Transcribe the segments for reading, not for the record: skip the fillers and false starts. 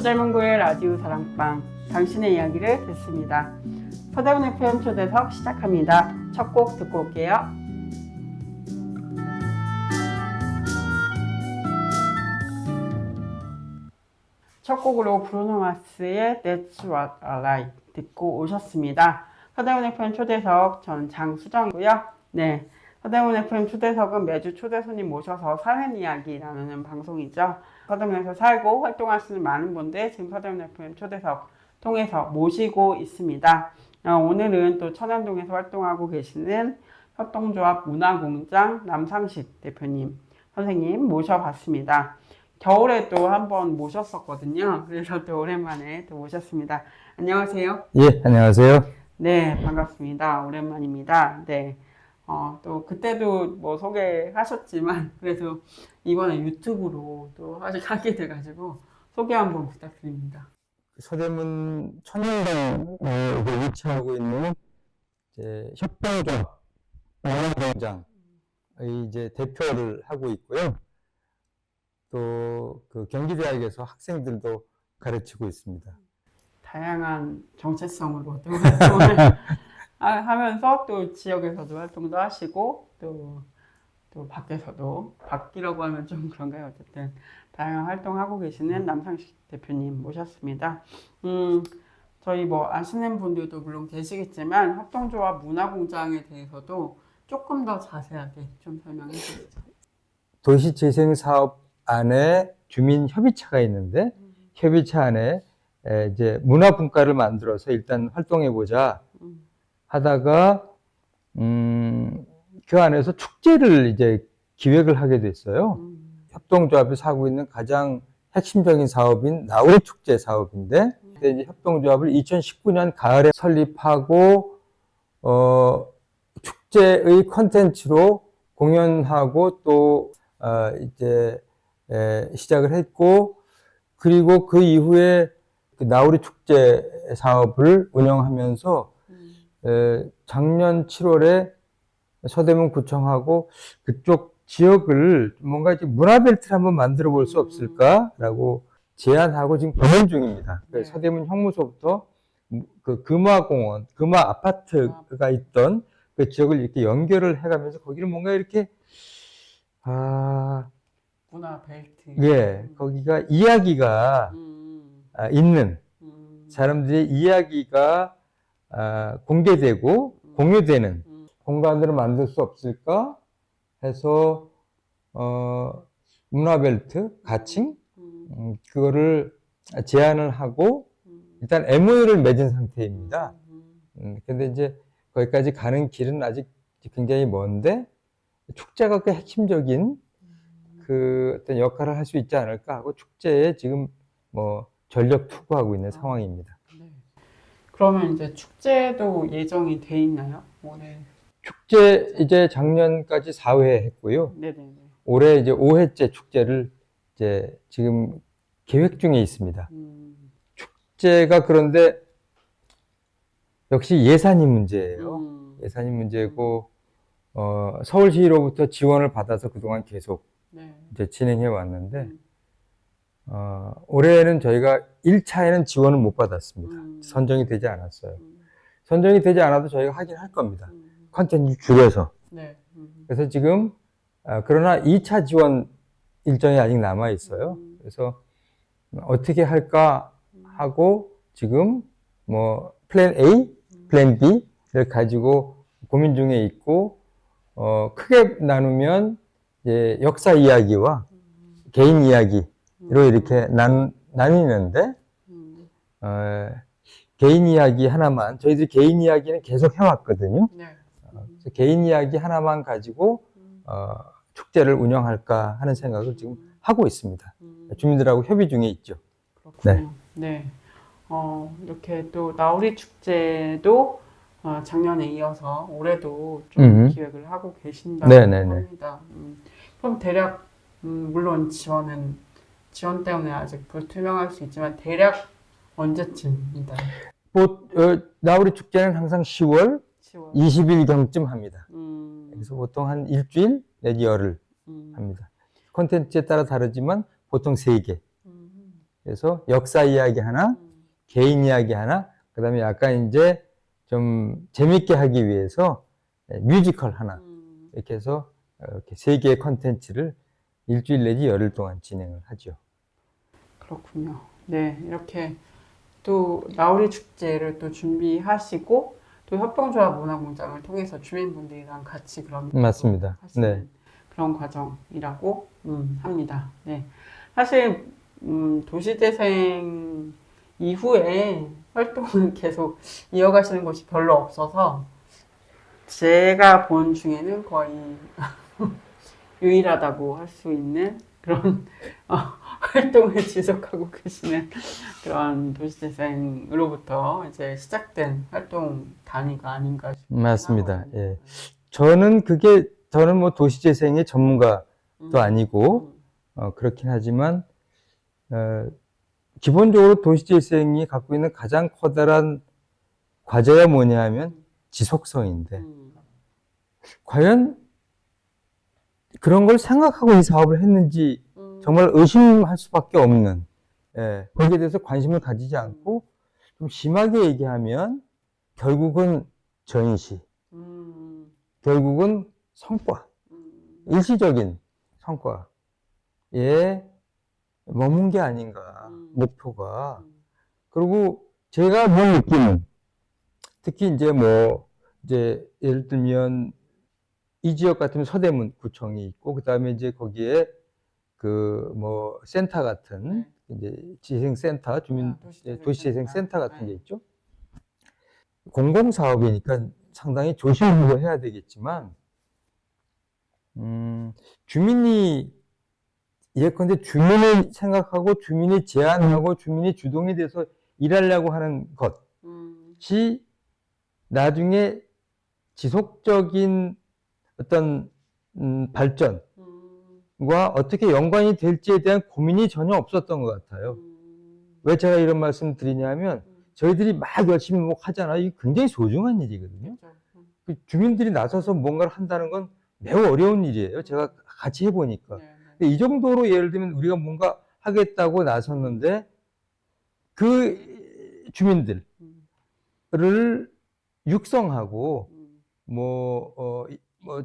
서대문구의 라디오 사랑방, 당신의 이야기를 듣습니다. 서대문 FM 초대석 시작합니다. 첫 곡 듣고 올게요. 첫 곡으로 브루노 마스의 That's What I Like 듣고 오셨습니다. 서대문 FM 초대석, 저는 장수정이고요. 네, 서대문 FM 초대석은 매주 초대 손님 모셔서 사는 이야기 나누는 방송이죠. 서대문에서 살고 활동하시는 많은 분들 지금 서대문 FM 초대석 통해서 모시고 있습니다. 오늘은 또 천안동에서 활동하고 계시는 협동조합 문화공장 남상식 대표님, 선생님 모셔봤습니다. 겨울에도 한번 모셨었거든요. 그래서 또 오랜만에 또 모셨습니다. 안녕하세요. 예, 안녕하세요. 네, 반갑습니다. 오랜만입니다. 네. 또 그때도 뭐 소개하셨지만 그래도 이번에 유튜브로 또 하게 돼가지고 소개 한번 부탁드립니다. 서대문 천연동에 위치하고 있는 이제 협동조합 문화공장의 이제 대표를 하고 있고요. 또 그 경기대학에서 학생들도 가르치고 있습니다. 다양한 정체성으로 또 활동을 하면서 또 지역에서도 활동도 하시고 또 밖에서도, 밖이라고 하면 좀 그런가요? 어쨌든 다양한 활동하고 계시는 남상식 대표님 모셨습니다. 저희 뭐 아시는 분들도 물론 계시겠지만 협동조합 문화공장에 대해서도 조금 더 자세하게 좀 설명해 주시죠. 도시재생사업 안에 주민협의체가 있는데 협의체 안에 이제 문화분과를 만들어서 일단 활동해보자 하다가 그 안에서 축제를 이제 기획을 하게 됐어요. 협동조합에서 하고 있는 가장 핵심적인 사업인 나우리 축제 사업인데 이제 협동조합을 2019년 가을에 설립하고 축제의 콘텐츠로 공연하고 또 이제 시작을 했고, 그리고 그 이후에 그 나우리 축제 사업을 운영하면서 작년 7월에 서대문 구청하고 그쪽 지역을 뭔가 이제 문화벨트를 한번 만들어 볼 수 없을까라고 제안하고 지금 고민 중입니다. 네. 서대문 형무소부터 그 금화공원, 금화 아파트가 있던 그 지역을 이렇게 연결을 해가면서 거기를 뭔가 이렇게 문화벨트. 예, 거기가 이야기가 있는 사람들의 이야기가 공개되고 공유되는 공간으로 만들 수 없을까 해서 문화벨트 가칭 그거를 제안을 하고 일단 MOU를 맺은 상태입니다. 근데 이제 거기까지 가는 길은 아직 굉장히 먼데 축제가 그 핵심적인 그 어떤 역할을 할 수 있지 않을까 하고 축제에 지금 뭐 전력 투구하고 있는 상황입니다. 네. 그러면 이제 축제도 예정이 돼 있나요? 올해? 축제 이제 작년까지 4회 했고요. 네네네. 올해 이제 5회째 축제를 이제 지금 계획 중에 있습니다. 축제가 그런데 역시 예산이 문제예요. 예산이 문제고 서울시로부터 지원을 받아서 그동안 계속 네. 이제 진행해 왔는데 올해는 저희가 1차에는 지원을 못 받았습니다. 선정이 되지 않았어요. 선정이 되지 않아도 저희가 하긴 할 겁니다. 컨텐츠 줄여서. 네. 그래서 지금 그러나 2차 지원 일정이 아직 남아 있어요. 그래서 어떻게 할까 하고 지금 뭐 플랜 A, 플랜 B를 가지고 고민 중에 있고 크게 나누면 이제 역사 이야기와 개인 이야기로 이렇게 나뉘는데 개인 이야기 하나만, 저희들이 개인 이야기는 계속 해왔거든요. 네. 그래서 개인 이야기 하나만 가지고 축제를 운영할까 하는 생각을 지금 하고 있습니다. 주민들하고 협의 중에 있죠. 그렇군요. 네. 이렇게 또 나우리 축제도 작년에 이어서 올해도 좀 기획을 하고 계신다고 합니다. 그럼 대략 물론 지원 때문에 아직 불투명할 수 있지만 대략 언제쯤이다? 나우리 축제는 항상 10월 20일경쯤 합니다. 그래서 보통 한 일주일 내지 열흘 합니다. 콘텐츠에 따라 다르지만 보통 3개. 그래서 역사 이야기 하나, 개인 이야기 하나, 그다음에 약간 이제 좀 재밌게 하기 위해서 뮤지컬 하나 이렇게 해서 이렇게 3개의 컨텐츠를 일주일 내지 열흘 동안 진행을 하죠. 그렇군요. 네, 이렇게 또 나우리 축제를 또 준비하시고 또 협동조합 문화공장을 통해서 주민분들이랑 같이 그런 맞습니다. 하시는 네. 그런 과정이라고 합니다. 네, 사실 도시재생 이후에 활동을 계속 이어가시는 곳이 별로 없어서 제가 본 중에는 거의 유일하다고 할 수 있는 그런 활동을 지속하고 계시는 그런 도시재생으로부터 이제 시작된 활동 단위가 아닌가 싶긴 맞습니다. 하거든요. 예. 저는 뭐 도시재생의 전문가도 아니고, 그렇긴 하지만, 기본적으로 도시재생이 갖고 있는 가장 커다란 과제가 뭐냐 하면 지속성인데, 과연 그런 걸 생각하고 이 사업을 했는지 정말 의심할 수밖에 없는, 거기에 대해서 관심을 가지지 않고, 좀 심하게 얘기하면 결국은 전시, 결국은 성과, 일시적인 성과에 머문 게 아닌가, 목표가. 그리고 제가 본 느낌은, 특히 이제 이제 예를 들면 이 지역 같으면 서대문 구청이 있고, 그 다음에 이제 거기에 센터 같은, 이제 재생센터, 도시재생센터 같은 게 있죠. 공공사업이니까 상당히 조심하고 해야 되겠지만, 주민이, 예컨대 주민을 생각하고 주민이 제안하고 주민이 주동이 돼서 일하려고 하는 것이 나중에 지속적인 어떤 발전과 어떻게 연관이 될지에 대한 고민이 전혀 없었던 것 같아요. 왜 제가 이런 말씀 드리냐면 저희들이 막 열심히 하잖아요. 이게 굉장히 소중한 일이거든요. 주민들이 나서서 뭔가를 한다는 건 매우 어려운 일이에요. 제가 같이 해보니까. 근데 이 정도로 예를 들면 우리가 뭔가 하겠다고 나섰는데 그 주민들을 육성하고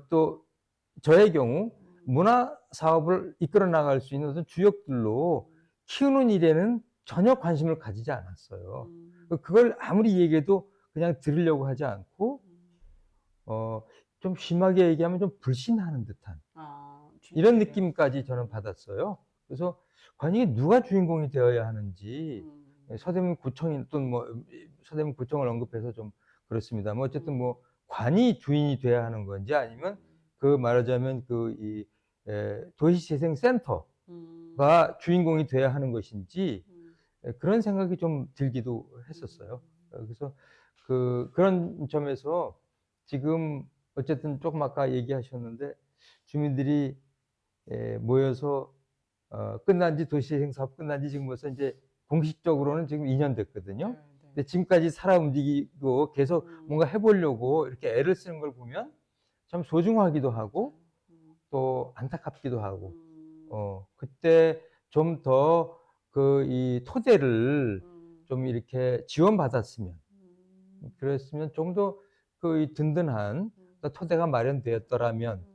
또 저의 경우 문화 사업을 이끌어 나갈 수 있는 어떤 주역들로 키우는 일에는 전혀 관심을 가지지 않았어요. 그걸 아무리 얘기해도 그냥 들으려고 하지 않고 좀 심하게 얘기하면 좀 불신하는 듯한 이런 느낌까지 저는 받았어요. 그래서 과연 이게 누가 주인공이 되어야 하는지 서대문 구청이 또는 서대문 구청을 언급해서 좀 그렇습니다. 어쨌든 관이 주인이 돼야 하는 건지 아니면 말하자면 도시재생센터가 주인공이 돼야 하는 것인지 그런 생각이 좀 들기도 했었어요. 그래서 그런 점에서 지금 어쨌든 조금 아까 얘기하셨는데 주민들이 모여서 끝난 지 도시재생 사업 끝난 지 지금 벌써 이제 공식적으로는 지금 2년 됐거든요. 근데 지금까지 살아 움직이고 계속 뭔가 해보려고 이렇게 애를 쓰는 걸 보면 참 소중하기도 하고 또 안타깝기도 하고 그때 좀 더 이 토대를 좀 이렇게 지원받았으면 그랬으면 좀 더 이 든든한 토대가 마련되었더라면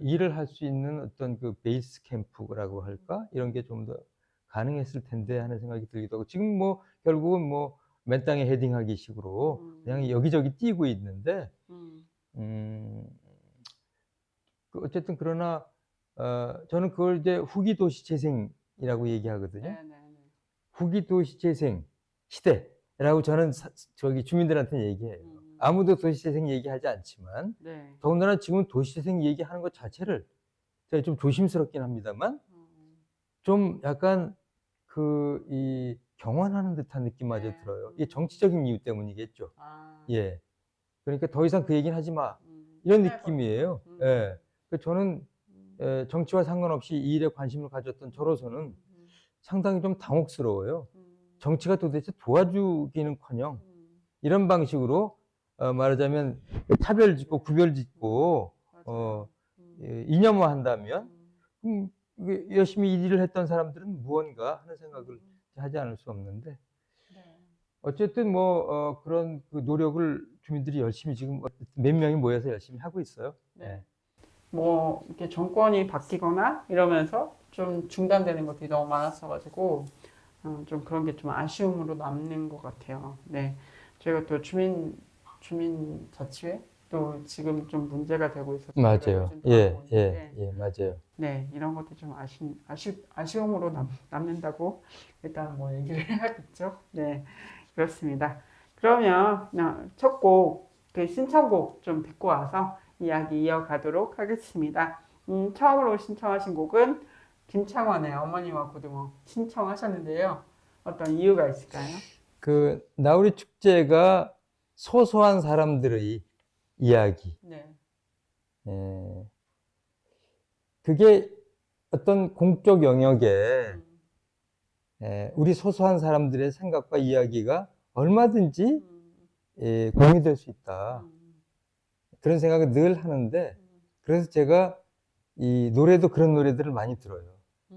일을 할 수 있는 어떤 베이스 캠프라고 할까 이런 게 좀 더 가능했을 텐데 하는 생각이 들기도 하고 지금 결국은 맨 땅에 헤딩하기 식으로 그냥 여기저기 뛰고 있는데 어쨌든 그러나 저는 그걸 이제 후기 도시 재생이라고 얘기하거든요. 후기 도시 재생 시대라고 저는 저기 주민들한테 얘기해요. 아무도 도시 재생 얘기하지 않지만 더군다나 지금 도시 재생 얘기하는 것 자체를 제가 좀 조심스럽긴 합니다만 좀 약간 이 경환하는 듯한 느낌마저 들어요. 이게 정치적인 이유 때문이겠죠. 예. 그러니까 더 이상 그 얘기는 하지 마. 이런 느낌이에요. 예. 저는 정치와 상관없이 이 일에 관심을 가졌던 저로서는 상당히 좀 당혹스러워요. 정치가 도대체 도와주기는커녕 이런 방식으로 말하자면 차별짓고 구별짓고 이념화한다면 열심히 이 일을 했던 사람들은 무언가 하는 생각을 하지 않을 수 없는데 네. 어쨌든 뭐 그런 그 노력을 주민들이 열심히 지금 몇 명이 모여서 열심히 하고 있어요. 네. 예. 뭐 이렇게 정권이 바뀌거나 이러면서 좀 중단되는 것들이 너무 많았어가지고 좀 그런 게 좀 아쉬움으로 남는 것 같아요. 네, 저희가 또 주민자치회 또 지금 좀 문제가 되고 있어서 저희가 맞아요. 요즘 예, 다루고 예, 있는데 예, 맞아요. 네, 이런 것도 좀 아쉬움으로 남는다고 일단 뭐 얘기를 해야겠죠. 네, 그렇습니다. 그러면 첫 곡, 그 신청곡 좀 듣고 와서 이야기 이어가도록 하겠습니다. 처음으로 신청하신 곡은 김창완의 어머니와 고등어 신청하셨는데요. 어떤 이유가 있을까요? 그 나우리 축제가 소소한 사람들의 이야기. 네. 예. 그게 어떤 공적 영역에 우리 소소한 사람들의 생각과 이야기가 얼마든지 공유될 수 있다. 그런 생각을 늘 하는데, 그래서 제가 이 노래도 그런 노래들을 많이 들어요.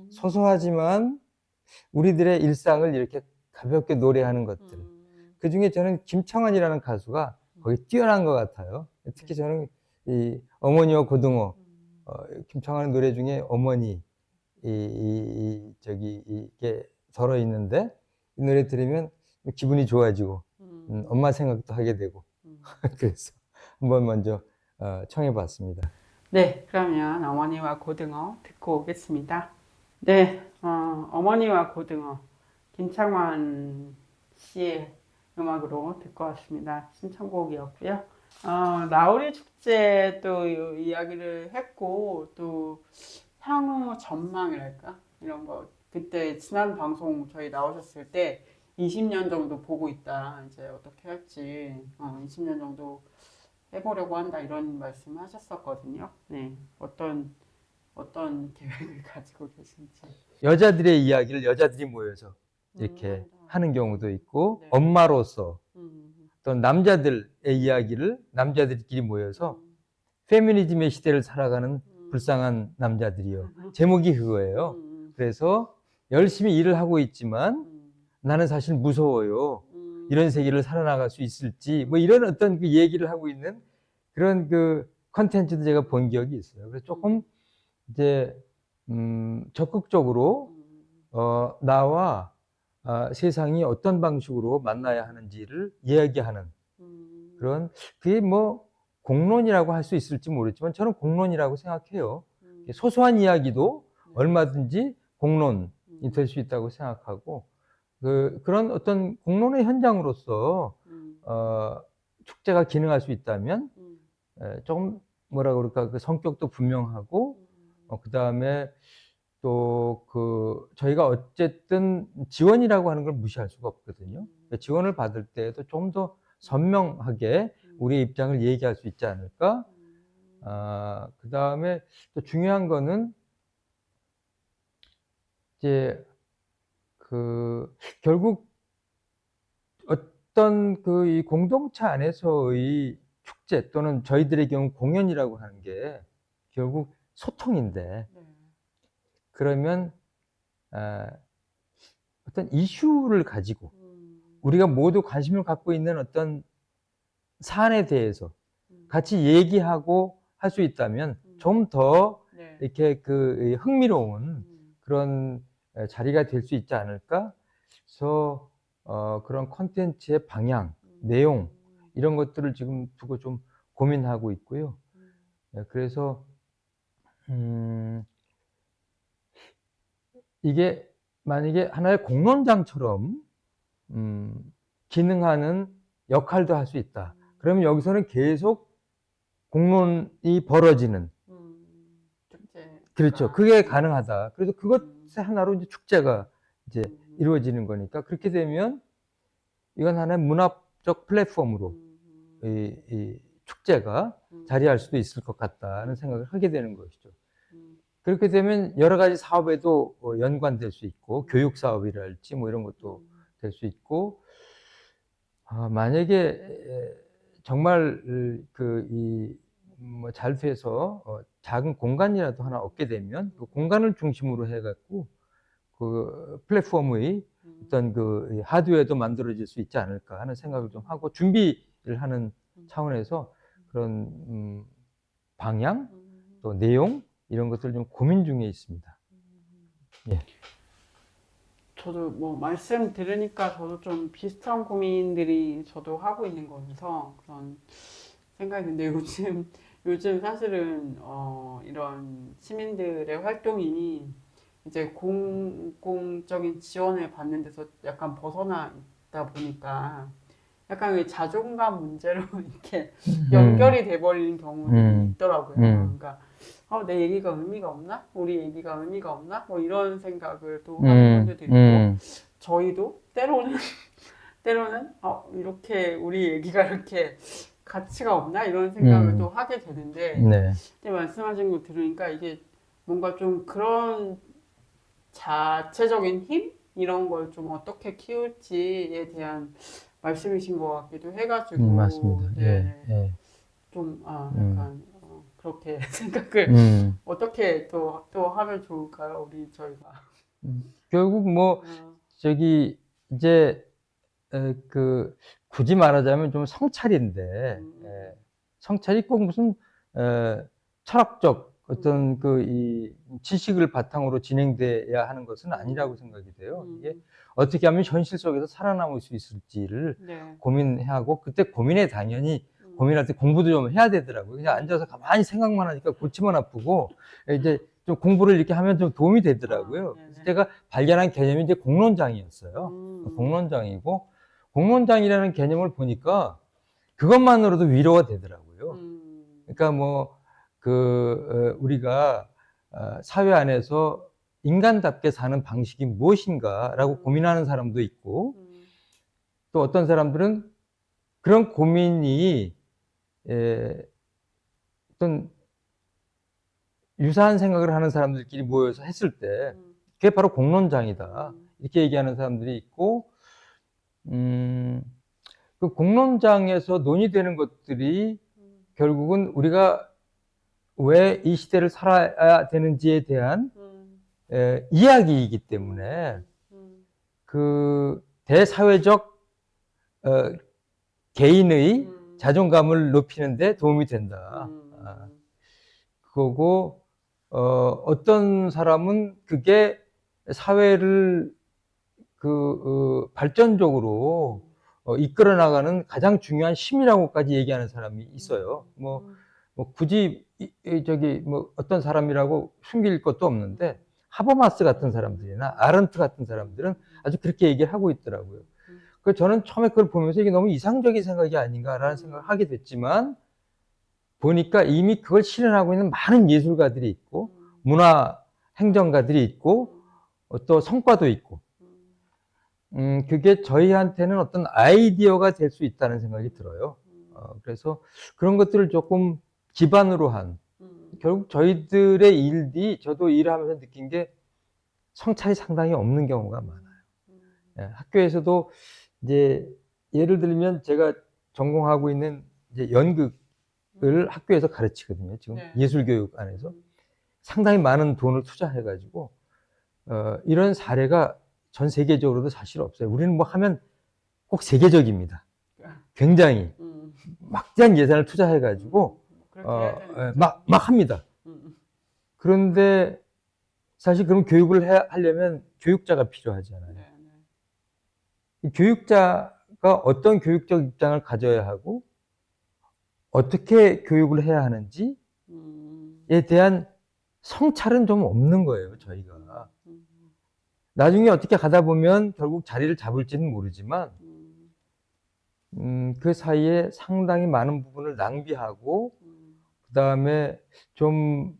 소소하지만 우리들의 일상을 이렇게 가볍게 노래하는 것들. 그 중에 저는 김창완이라는 가수가 거기 뛰어난 것 같아요. 특히 저는 이 어머니와 고등어, 김창완의 노래 중에 어머니, 이게 들어 있는데, 이 노래 들으면 기분이 좋아지고, 엄마 생각도 하게 되고, 그래서 한번 먼저 청해 봤습니다. 네, 그러면 어머니와 고등어 듣고 오겠습니다. 네, 어머니와 고등어 김창완 씨의 음악으로 듣고 왔습니다. 신청곡이었고요. 나우리 축제 또 이야기를 했고 또 향후 전망이랄까 이런 거 그때 지난 방송 저희 나오셨을 때 20년 정도 보고 있다. 이제 어떻게 할지 20년 정도 해보려고 한다 이런 말씀하셨었거든요. 네, 어떤 계획을 가지고 계신지. 여자들의 이야기를 여자들이 모여서 이렇게 하는 경우도 있고, 네. 엄마로서 또 남자들의 이야기를 남자들끼리 모여서 페미니즘의 시대를 살아가는 불쌍한 남자들이요. 제목이 그거예요. 그래서 열심히 일을 하고 있지만 나는 사실 무서워요. 이런 세계를 살아나갈 수 있을지 뭐 이런 어떤 그 얘기를 하고 있는 그런 그 컨텐츠도 제가 본 기억이 있어요. 그래서 조금 이제 적극적으로 나와 세상이 어떤 방식으로 만나야 하는지를 이야기하는 그런 그게 뭐 공론이라고 할 수 있을지 모르지만 저는 공론이라고 생각해요. 소소한 이야기도 얼마든지 공론이 될 수 있다고 생각하고 그런 어떤 공론의 현장으로서 축제가 기능할 수 있다면 조금 뭐라 그럴까 그 성격도 분명하고 그 다음에 또 그 저희가 어쨌든 지원이라고 하는 걸 무시할 수가 없거든요. 지원을 받을 때에도 좀 더 선명하게 우리의 입장을 얘기할 수 있지 않을까? 그 다음에 또 중요한 거는 이제 그 결국 어떤 그 이 공동체 안에서의 축제 또는 저희들의 경우 공연이라고 하는 게 결국 소통인데 그러면 어떤 이슈를 가지고 우리가 모두 관심을 갖고 있는 어떤 사안에 대해서 같이 얘기하고 할 수 있다면 좀 더 이렇게 그 흥미로운 그런 자리가 될 수 있지 않을까? 그래서 그런 콘텐츠의 방향, 내용 이런 것들을 지금 두고 좀 고민하고 있고요. 그래서 이게 만약에 하나의 공론장처럼 기능하는 역할도 할 수 있다. 그러면 여기서는 계속 공론이 벌어지는 그렇죠. 그게 가능하다. 그래서 그것의 하나로 이제 축제가 이제 이루어지는 거니까 그렇게 되면 이건 하나의 문화적 플랫폼으로 이 축제가 자리할 수도 있을 것 같다는 생각을 하게 되는 것이죠. 그렇게 되면 여러 가지 사업에도 연관될 수 있고 교육 사업이랄지 뭐 이런 것도 될 수 있고 만약에 정말 뭐 잘 돼서 작은 공간이라도 하나 얻게 되면 그 공간을 중심으로 해갖고 그 플랫폼의 어떤 그 하드웨어도 만들어질 수 있지 않을까 하는 생각을 좀 하고 준비를 하는 차원에서 그런 방향 또 내용 이런 것들을 좀 고민 중에 있습니다. 예. 저도 뭐 말씀 들으니까 저도 좀 비슷한 고민들이 저도 하고 있는 거라서 그런 생각이 드는데 요즘 사실은 이런 시민들의 활동이 이제 공공적인 지원을 받는 데서 약간 벗어나 있다 보니까 약간 그 자존감 문제로 이렇게 연결이 돼버리는 경우도 있더라고요. 그러니까 내 얘기가 의미가 없나? 우리 얘기가 의미가 없나? 뭐 이런 생각을 또 하는 분들도 있고 저희도 때로는 이렇게 우리 얘기가 이렇게 가치가 없나? 이런 생각을 또 하게 되는데 네. 말씀하신 거 들으니까 이게 뭔가 좀 그런 자체적인 힘? 이런 걸 좀 어떻게 키울지에 대한 말씀이신 것 같기도 해가지고 맞습니다. 네. 예. 좀 약간 그렇게 생각을 어떻게 또 하면 좋을까요? 저희가 결국 뭐 저기 이제 그 굳이 말하자면 좀 성찰인데 성찰이 꼭 무슨 철학적 어떤 그 이 지식을 바탕으로 진행돼야 하는 것은 아니라고 생각이 돼요. 이게 어떻게 하면 현실 속에서 살아남을 수 있을지를 네. 고민하고 그때 고민에 당연히 고민할 때 공부도 좀 해야 되더라고요. 그냥 앉아서 가만히 생각만 하니까 골치만 아프고 이제 좀 공부를 이렇게 하면 좀 도움이 되더라고요. 그래서 제가 발견한 개념이 이제 공론장이었어요. 공론장이고 공론장이라는 개념을 보니까 그것만으로도 위로가 되더라고요. 그러니까 뭐 우리가 사회 안에서 인간답게 사는 방식이 무엇인가라고 고민하는 사람도 있고 또 어떤 사람들은 그런 고민이 어떤 유사한 생각을 하는 사람들끼리 모여서 했을 때 그게 바로 공론장이다 이렇게 얘기하는 사람들이 있고 그 공론장에서 논의되는 것들이 결국은 우리가 왜 이 시대를 살아야 되는지에 대한 이야기이기 때문에 그 대사회적 개인의 자존감을 높이는 데 도움이 된다. 그거고 어떤 사람은 그게 사회를 발전적으로 이끌어 나가는 가장 중요한 힘이라고까지 얘기하는 사람이 있어요. 뭐 굳이 뭐 어떤 사람이라고 숨길 것도 없는데 하버마스 같은 사람들이나 아른트 같은 사람들은 아주 그렇게 얘기를 하고 있더라고요. 그래서 저는 처음에 그걸 보면서 이게 너무 이상적인 생각이 아닌가라는 생각을 하게 됐지만 보니까 이미 그걸 실현하고 있는 많은 예술가들이 있고 문화 행정가들이 있고 또 성과도 있고 그게 저희한테는 어떤 아이디어가 될 수 있다는 생각이 들어요. 그래서 그런 것들을 조금 기반으로 한 결국 저희들의 일이 저도 일하면서 느낀 게 성찰이 상당히 없는 경우가 많아요. 학교에서도 이제 예를 들면 제가 전공하고 있는 이제 연극을 학교에서 가르치거든요. 지금 네. 예술교육 안에서 상당히 많은 돈을 투자해가지고 이런 사례가 전 세계적으로도 사실 없어요. 우리는 뭐 하면 꼭 세계적입니다. 굉장히 막대한 예산을 투자해가지고 막 합니다. 그런데 사실 그럼 교육을 하려면 교육자가 필요하잖아요. 이 교육자가 어떤 교육적 입장을 가져야 하고 어떻게 교육을 해야 하는지에 대한 성찰은 좀 없는 거예요, 저희가. 나중에 어떻게 가다 보면 결국 자리를 잡을지는 모르지만 그 사이에 상당히 많은 부분을 낭비하고 그 다음에 좀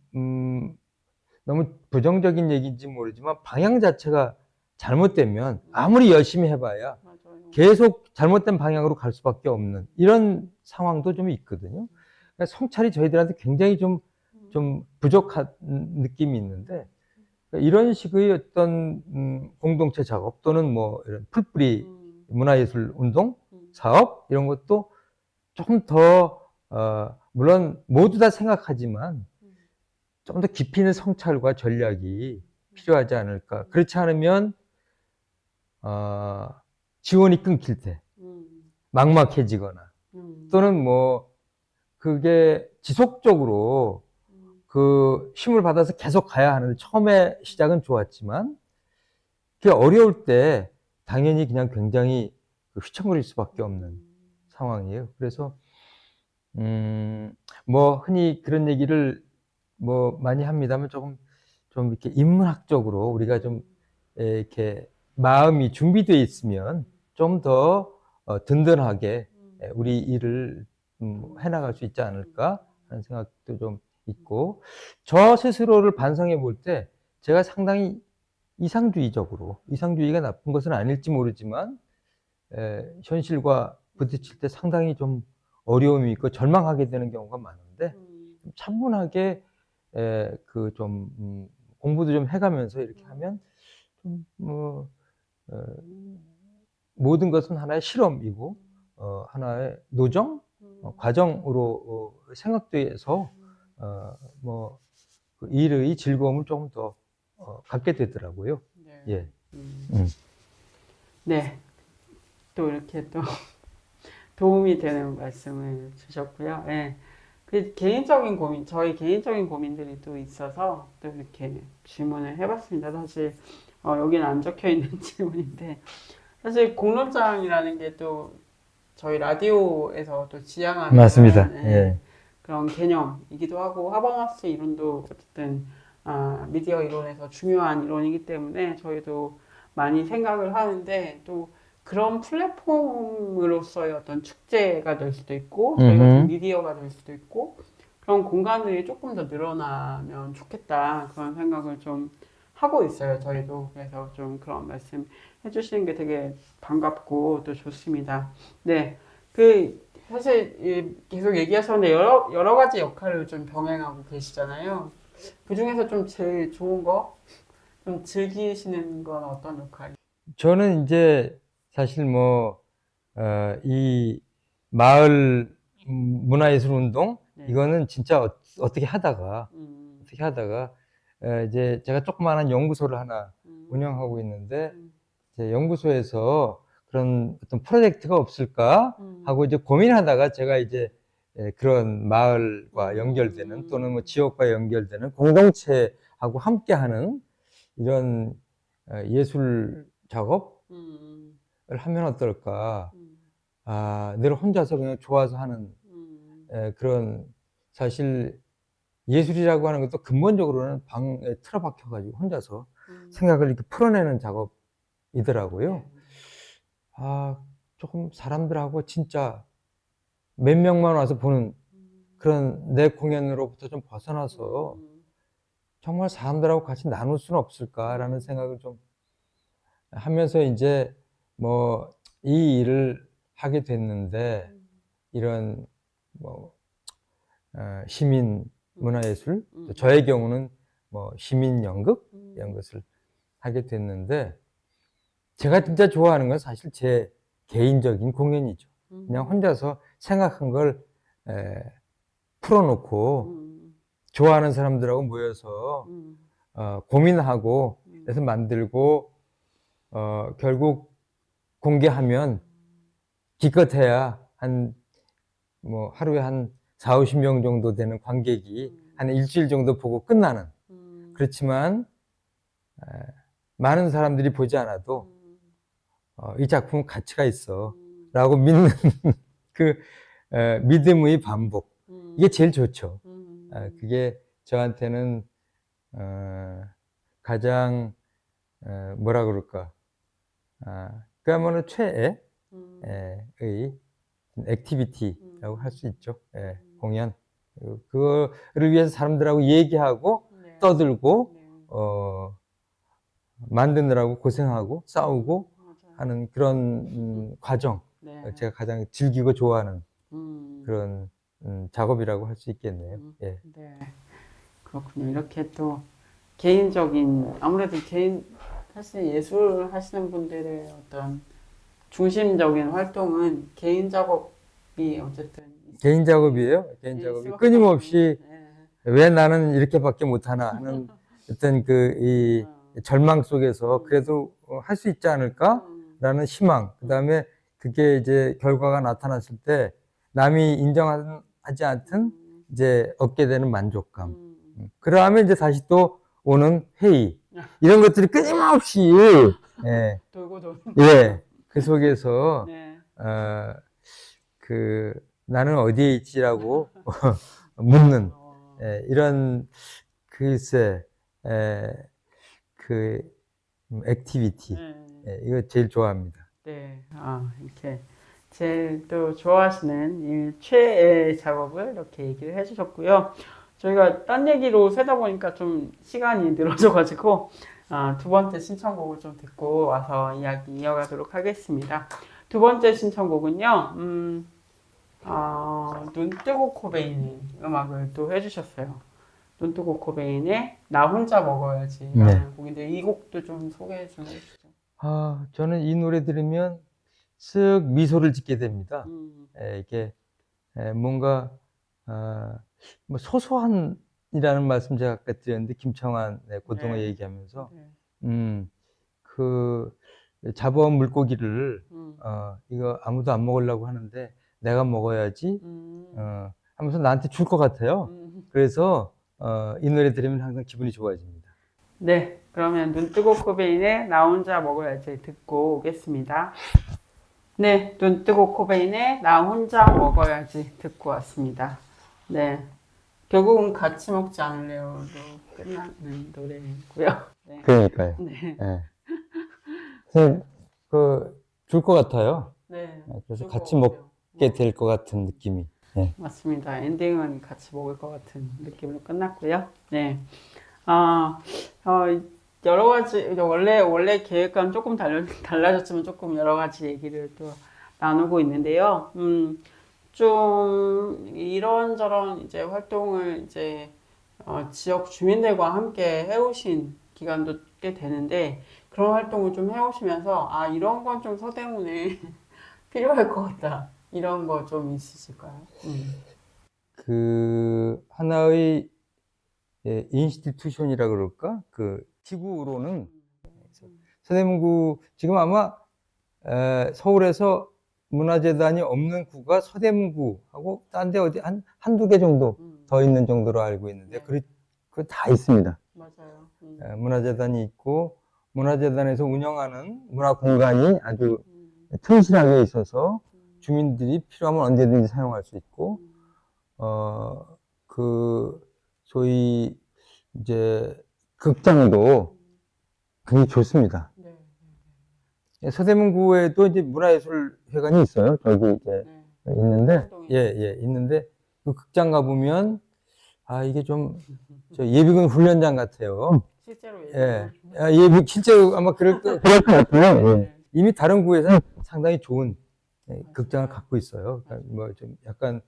너무 부정적인 얘기인지 모르지만 방향 자체가 잘못되면 아무리 열심히 해봐야 맞아요. 계속 잘못된 방향으로 갈 수밖에 없는 이런 상황도 좀 있거든요. 그러니까 성찰이 저희들한테 굉장히 좀 부족한 느낌이 있는데 이런 식의 어떤 공동체 작업 또는 뭐 이런 풀뿌리 문화예술 운동 사업 이런 것도 조금 더 물론 모두 다 생각하지만 좀 더 깊이 있는 성찰과 전략이 필요하지 않을까. 그렇지 않으면 지원이 끊길 때, 막막해지거나, 또는 뭐, 그게 지속적으로 그 힘을 받아서 계속 가야 하는데, 처음에 시작은 좋았지만, 그게 어려울 때, 당연히 그냥 굉장히 휘청거릴 수밖에 없는 상황이에요. 그래서, 뭐, 흔히 그런 얘기를 뭐 많이 합니다만, 좀 이렇게 인문학적으로 우리가 좀 이렇게 마음이 준비되어 있으면 좀 더 든든하게 우리 일을 해나갈 수 있지 않을까 하는 생각도 좀 있고, 저 스스로를 반성해 볼 때 제가 상당히 이상주의가 나쁜 것은 아닐지 모르지만 현실과 부딪힐 때 상당히 좀 어려움이 있고 절망하게 되는 경우가 많은데, 차분하게 공부도 좀 해가면서 이렇게 하면 좀 모든 것은 하나의 실험이고 하나의 노정 과정으로 생각돼서 그 일의 즐거움을 조금 더 갖게 되더라고요. 네. 예. 네. 또 이렇게 또 도움이 되는 말씀을 주셨고요. 예. 그 개인적인 고민, 저희 개인적인 고민들이 또 있어서 또 이렇게 질문을 해봤습니다. 사실 여기는 안 적혀 있는 질문인데, 사실 공론장이라는 게 또 저희 라디오에서 또 지향하는 맞습니다. 예, 그런 개념이기도 하고, 하버마스 이론도 어쨌든 미디어 이론에서 중요한 이론이기 때문에 저희도 많이 생각을 하는데, 또 그런 플랫폼으로서의 어떤 축제가 될 수도 있고, 저희가 좀 미디어가 될 수도 있고, 그런 공간들이 조금 더 늘어나면 좋겠다, 그런 생각을 좀 하고 있어요, 저희도. 그래서 좀 그런 말씀 해주시는 게 되게 반갑고 또 좋습니다. 네. 사실 계속 얘기하셨는데 여러 가지 역할을 좀 병행하고 계시잖아요. 그 중에서 좀 제일 좋은 거, 좀 즐기시는 건 어떤 역할이에요? 저는 이제 사실 이 마을 문화예술 운동, 네. 이거는 진짜 어떻게 하다가 이제 제가 조그마한 연구소를 하나 운영하고 있는데, 이제 연구소에서 그런 어떤 프로젝트가 없을까 하고 이제 고민하다가 제가 이제 그런 마을과 연결되는, 또는 뭐 지역과 연결되는 공동체하고 함께하는 이런 예술 작업을 하면 어떨까. 늘 혼자서 그냥 좋아서 하는 그런, 사실 예술이라고 하는 것도 근본적으로는 방에 틀어박혀가지고 혼자서 생각을 이렇게 풀어내는 작업이더라고요. 조금 사람들하고 진짜 몇 명만 와서 보는 그런 내 공연으로부터 좀 벗어나서 정말 사람들하고 같이 나눌 수는 없을까라는 생각을 좀 하면서 이제 이 일을 하게 됐는데, 이런 시민 문화예술, 저의 경우는 시민 연극 이런 것을 하게 됐는데, 제가 진짜 좋아하는 건 사실 제 개인적인 공연이죠. 그냥 혼자서 생각한 걸 풀어놓고 좋아하는 사람들하고 모여서 고민하고 해서 만들고, 결국 공개하면 기껏해야 하루에 한 4, 50명 정도 되는 관객이 한 일주일 정도 보고 끝나는, 그렇지만 많은 사람들이 보지 않아도 이 작품은 가치가 있어 라고 믿는 그 믿음의 반복, 이게 제일 좋죠. 그게 저한테는 가장 뭐라 그럴까, 그야말로 최애의 액티비티라고 할 수 있죠. 공연. 그거를 위해서 사람들하고 얘기하고 떠들고 만드느라고 고생하고 싸우고 하는 그런 과정, 제가 가장 즐기고 좋아하는 그런 작업이라고 할 수 있겠네요. 예. 네. 그렇군요. 이렇게 또 개인적인, 아무래도 사실 예술 하시는 분들의 어떤 중심적인 활동은 개인 작업이 어쨌든 개인 작업이에요. 개인 작업이 끊임없이 왜 나는 이렇게밖에 못하나 하는 어떤 이 절망 속에서 그래도 할 수 있지 않을까 라는 희망, 그 다음에 그게 이제 결과가 나타났을 때 남이 인정하지 않든 이제 얻게 되는 만족감. 그러면 이제 다시 또 오는 회의. 이런 것들이 끊임없이, 예, 돌고 돌고. 예, 그 속에서, 네. 나는 어디에 있지라고 묻는, 어, 이런, 글쎄, 액티비티. 네. 이거 제일 좋아합니다. 네. 이렇게 제일 또 좋아하시는 이 최애 작업을 이렇게 얘기를 해주셨고요. 저희가 딴 얘기로 세다 보니까 좀 시간이 늘어져가지고 두 번째 신청곡을 좀 듣고 와서 이야기 이어가도록 하겠습니다. 두 번째 신청곡은요, 눈 뜨고 코베인이 음악을 또 해주셨어요. 눈 뜨고 코베인의 나 혼자 먹어야지 라는 곡인데 이 곡도 좀 소개해 좀 해주시죠. 저는 이 노래 들으면 쓱 미소를 짓게 됩니다. 이게 뭔가 뭐 소소한이라는 말씀 제가 아까 드렸는데 김청한 고등어 네. 얘기하면서 네. 그 잡아온 물고기를 이거 아무도 안 먹으려고 하는데 내가 먹어야지 하면서 나한테 줄 것 같아요. 그래서 이 노래 들으면 항상 기분이 좋아집니다. 네, 그러면 눈 뜨고 코베인의 나 혼자 먹어야지 듣고 오겠습니다. 네, 눈 뜨고 코베인의 나 혼자 먹어야지 듣고 왔습니다. 네, 결국은 같이 먹지 않을래요로 끝나는 노래고요. 네. 그러니까요. 네. 선생님, 줄 것 같아요. 네. 그래서 그럴 같이 것 같아요. 먹게 될 것 같은 느낌이. 맞습니다. 엔딩은 같이 먹을 것 같은 느낌으로 끝났고요. 네. 여러 가지, 원래 계획과는 조금 달라졌지만 조금 여러 가지 얘기를 또 나누고 있는데요. 좀 이런저런 이제 활동을 이제, 지역 주민들과 함께 해오신 기간도 꽤 되는데, 그런 활동을 좀 해오시면서, 이런 건 좀 서대문에 필요할 것 같다. 이런 거 좀 있으실까요? 하나의 인스티튜션이라 그럴까? 기구로는 서대문구 지금 아마 서울에서 문화재단이 없는 구가 서대문구하고 딴 데 어디 한두 개 정도 더 있는 정도로 알고 있는데 그 다 있습니다. 맞아요. 문화재단이 있고 문화재단에서 운영하는 문화 공간이 아주 튼실하게 있어서 주민들이 필요하면 언제든지 사용할 수 있고 소위 이제 극장도 굉장히 좋습니다. 네. 서대문구에도 이제 문화예술회관이 있어요. 저기 이제 네. 있는데, 있는데 그 극장 가보면 이게 좀 예비군 훈련장 같아요. 실제로 실제로 아마 그럴 것 같아요. 예. 이미 다른 구에서는 상당히 좋은 극장을 갖고 있어요. 그러니까 뭐 좀 약간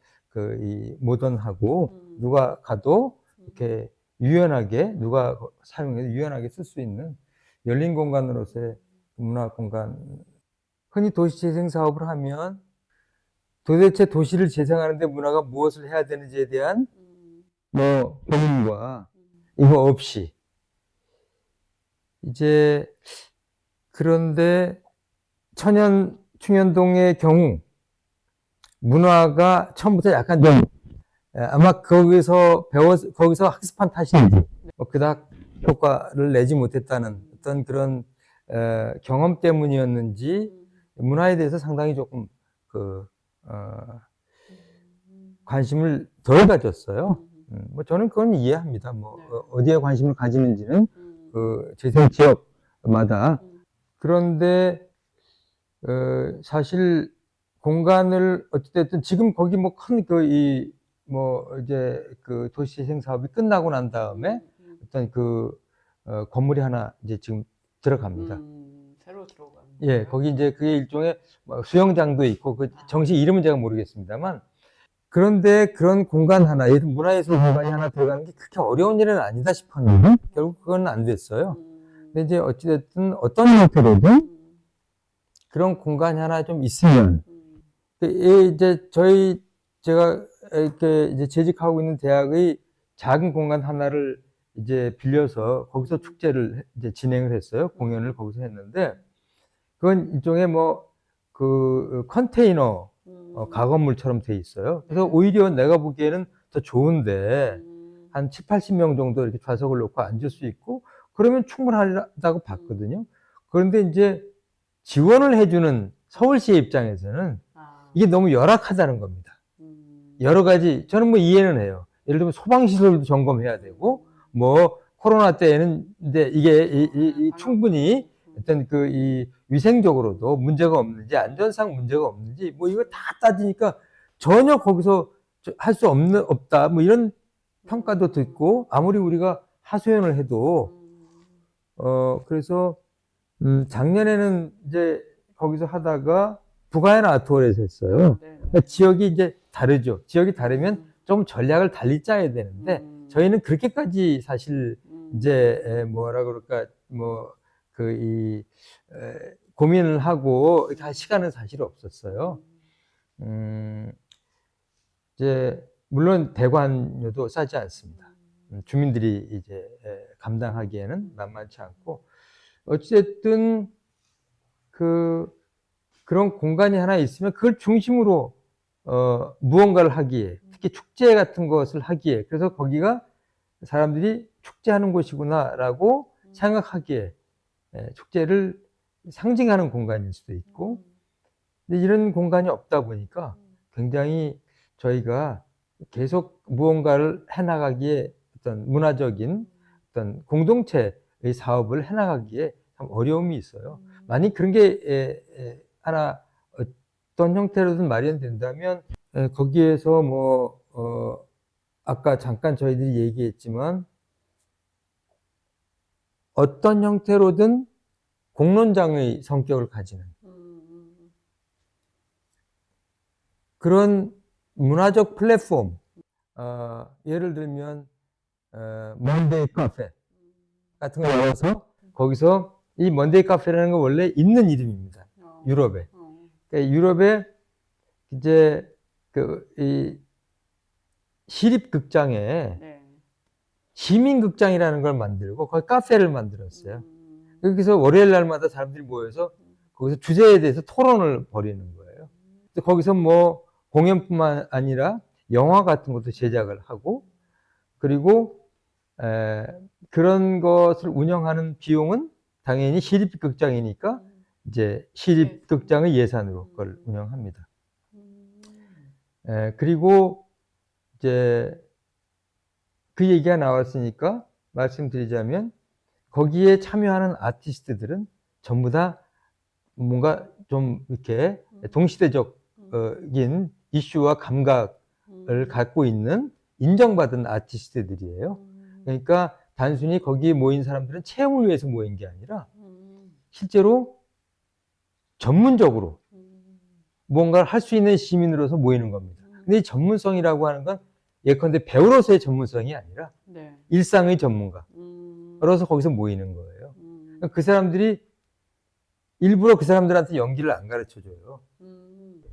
이 모던하고 누가 가도 이렇게 유연하게 누가 사용해도 유연하게 쓸 수 있는 열린 공간으로서의 문화 공간. 흔히 도시재생 사업을 하면 도대체 도시를 재생하는데 문화가 무엇을 해야 되는지에 대한 고민과 이거 없이 이제 그런데 충현동의 경우 문화가 처음부터 약간 좀 아마 거기서 학습한 탓인지 그닥 효과를 내지 못했다는 어떤 그런 경험 때문이었는지 문화에 대해서 상당히 조금 관심을 덜 가졌어요. 뭐 저는 그건 이해합니다. 어디에 관심을 가지는지는 재생 지역마다. 그런데 사실 공간을 어찌됐든 지금 거기 이제 도시재생 사업이 끝나고 난 다음에 어떤 건물이 하나 이제 지금 들어갑니다. 새로 들어가는. 예, 거기 이제 그게 일종의 수영장도 있고 정식 이름은 제가 모르겠습니다만 그런데 그런 공간 하나, 문화예술 공간이 하나 들어가는 게 그렇게 어려운 일은 아니다 싶었는데 결국 그건 안 됐어요. 근데 이제 어찌됐든 어떤 형태로든 그런 공간이 하나 좀 있으면 이제 제가 이렇게 이제 재직하고 있는 대학의 작은 공간 하나를 이제 빌려서 거기서 축제를 이제 진행을 했어요. 공연을 거기서 했는데 그건 일종의 뭐 그 컨테이너 가건물처럼 돼 있어요. 그래서 오히려 내가 보기에는 더 좋은데 한 7, 80명 정도 이렇게 좌석을 놓고 앉을 수 있고 그러면 충분하다고 봤거든요. 그런데 이제 지원을 해주는 서울시의 입장에서는 이게 너무 열악하다는 겁니다. 여러 가지 저는 뭐 이해는 해요. 예를 들면 소방시설도 점검해야 되고 뭐 코로나 때에는 이제 이게 충분히 어떤 그 이 위생적으로도 문제가 없는지 안전상 문제가 없는지 뭐 이거 다 따지니까 전혀 거기서 할 수 없다 뭐 이런 평가도 듣고 아무리 우리가 하소연을 해도 그래서 작년에는 이제 거기서 하다가 부가현 아트홀에서 했어요. 그러니까 지역이 이제 다르죠. 지역이 다르면 좀 전략을 달리 짜야 되는데 저희는 그렇게까지 사실 이제 뭐라 그럴까 뭐 그 고민을 하고 이렇게 할 시간은 사실 없었어요. 이제 물론 대관료도 싸지 않습니다. 주민들이 이제 감당하기에는 만만치 않고 어쨌든 그런 공간이 하나 있으면 그걸 중심으로 무언가를 하기에 특히 축제 같은 것을 하기에 그래서 거기가 사람들이 축제하는 곳이구나라고 생각하기에 축제를 상징하는 공간일 수도 있고 근데 이런 공간이 없다 보니까 굉장히 저희가 계속 무언가를 해나가기에 어떤 문화적인 어떤 공동체의 사업을 해나가기에 참 어려움이 있어요. 만약 그런 게 하나 어떤 형태로든 마련된다면 거기에서 뭐 아까 잠깐 저희들이 얘기했지만 어떤 형태로든 공론장의 성격을 가지는 그런 문화적 플랫폼 예를 들면 먼데이 카페 같은 거 열어서 거기서 이 먼데이 카페라는 건 원래 있는 이름입니다. 유럽에. 그러니까 유럽에 이제 이 시립극장에 시민극장이라는 걸 만들고 거기 카페를 만들었어요. 여기서 월요일 날마다 사람들이 모여서 거기서 주제에 대해서 토론을 벌이는 거예요. 거기서 뭐 공연뿐만 아니라 영화 같은 것도 제작을 하고 그리고 그런 것을 운영하는 비용은 당연히 시립극장이니까 이제 시립극장의 예산으로 그걸 운영합니다. 그리고 이제 그 얘기가 나왔으니까 말씀드리자면 거기에 참여하는 아티스트들은 전부 다 뭔가 좀 이렇게 동시대적인 이슈와 감각을 갖고 있는 인정받은 아티스트들이에요. 그러니까 단순히 거기에 모인 사람들은 체험을 위해서 모인 게 아니라 실제로 전문적으로 뭔가를 할 수 있는 시민으로서 모이는 겁니다. 근데 이 전문성이라고 하는 건 예컨대 배우로서의 전문성이 아니라 일상의 전문가로서 거기서 모이는 거예요. 그 사람들이 일부러 그 사람들한테 연기를 안 가르쳐줘요.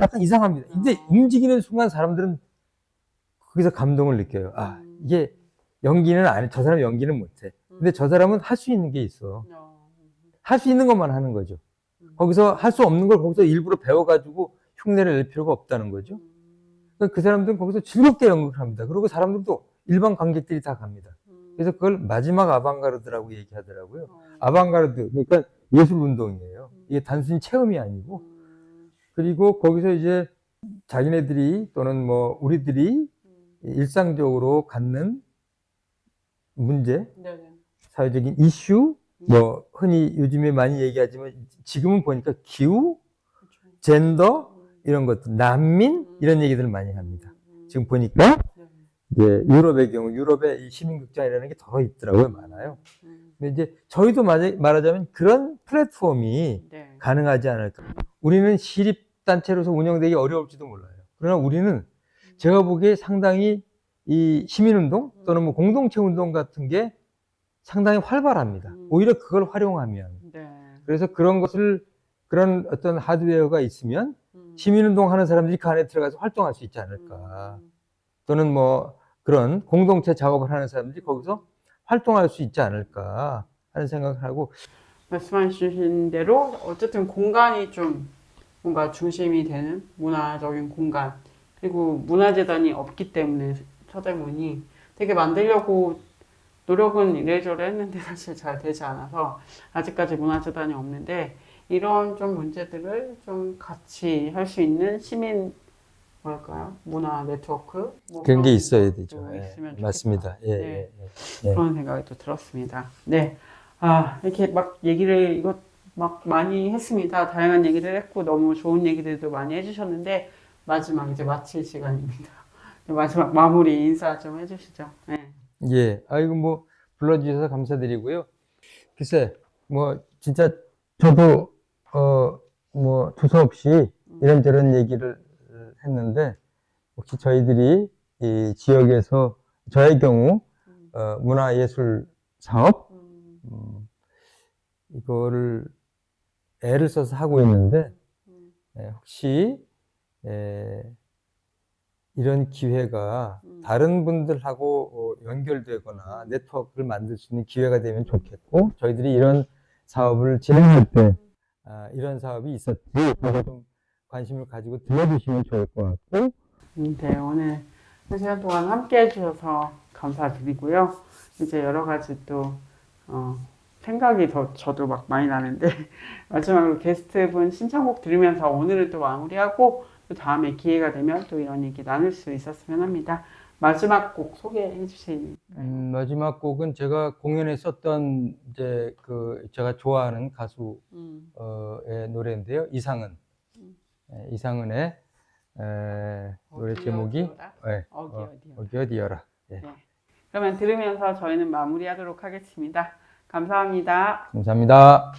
약간 이상합니다. 근데 움직이는 순간 사람들은 거기서 감동을 느껴요. 아, 이게 연기는 안 해. 저 사람 연기는 못해. 근데 저 사람은 할 수 있는 게 있어. 할 수 있는 것만 하는 거죠. 거기서 할 수 없는 걸 거기서 일부러 배워가지고 흉내를 낼 필요가 없다는 거죠. 그 사람들은 거기서 즐겁게 연극을 합니다. 그리고 사람들도 일반 관객들이 다 갑니다. 그래서 그걸 마지막 아방가르드라고 얘기하더라고요. 아방가르드, 그러니까 예술 운동이에요. 이게 단순히 체험이 아니고. 그리고 거기서 이제 자기네들이 또는 뭐 우리들이 일상적으로 갖는 문제, 사회적인 이슈, 뭐 흔히 요즘에 많이 얘기하지만 지금은 보니까 기후, 젠더 이런 것들, 난민 이런 얘기들을 많이 합니다. 지금 보니까 이제 유럽의 경우 유럽의 이 시민극장이라는 게 더 있더라고요, 많아요. 근데 이제 저희도 말하자면 그런 플랫폼이 가능하지 않을까. 우리는 시립단체로서 운영되기 어려울지도 몰라요. 그러나 우리는 제가 보기에 상당히 이 시민운동 또는 뭐 공동체 운동 같은 게 상당히 활발합니다. 오히려 그걸 활용하면. 그래서 그런 어떤 하드웨어가 있으면 시민운동 하는 사람들이 그 안에 들어가서 활동할 수 있지 않을까. 또는 뭐 그런 공동체 작업을 하는 사람들이 거기서 활동할 수 있지 않을까 하는 생각을 하고 말씀해 주신 대로 어쨌든 공간이 좀 뭔가 중심이 되는 문화적인 공간, 그리고 문화재단이 없기 때문에 서대문이 되게 만들려고 노력은 이래저래 했는데 사실 잘 되지 않아서 아직까지 문화재단이 없는데, 이런 좀 문제들을 좀 같이 할 수 있는 시민, 뭐랄까요? 문화 네트워크? 뭐 그런 게 그런 있어야 것도 되죠. 예, 있으면 좋겠다. 맞습니다. 예, 네. 예, 예. 예. 그런 생각이 또 들었습니다. 네. 아, 이렇게 막 얘기를 이것 막 많이 했습니다. 다양한 얘기를 했고 너무 좋은 얘기들도 많이 해주셨는데, 마지막 이제 마칠 시간입니다. 마지막 마무리 인사 좀 해주시죠. 네. 예, 아이고 뭐 불러주셔서 감사드리고요. 글쎄, 뭐 진짜 저도 뭐 두서없이 이런저런 얘기를 했는데, 혹시 저희들이 이 지역에서 저의 경우 문화예술 사업 이거를 애를 써서 하고 있는데, 혹시 이런 기회가 다른 분들하고 연결되거나 네트워크를 만들 수 있는 기회가 되면 좋겠고, 저희들이 이런 사업을 진행할 때 이런 사업이 있었지 하고 좀 관심을 가지고 들어주시면 좋을 것 같고. 네, 오늘 한 시간 동안 함께 해주셔서 감사드리고요. 이제 여러 가지 또, 생각이 더 저도 막 많이 나는데, 마지막으로 게스트분 신청곡 들으면서 오늘은 또 마무리하고, 또 다음에 기회가 되면 또 이런 얘기 나눌 수 있었으면 합니다. 마지막 곡 소개해 주실까요? 마지막 곡은 제가 공연에 썼던 이제 그 제가 좋아하는 가수의 노래인데요. 이상은. 이상은의 노래 제목이 어디 어디여라. 예. 네. 그러면 들으면서 저희는 마무리하도록 하겠습니다. 감사합니다. 감사합니다.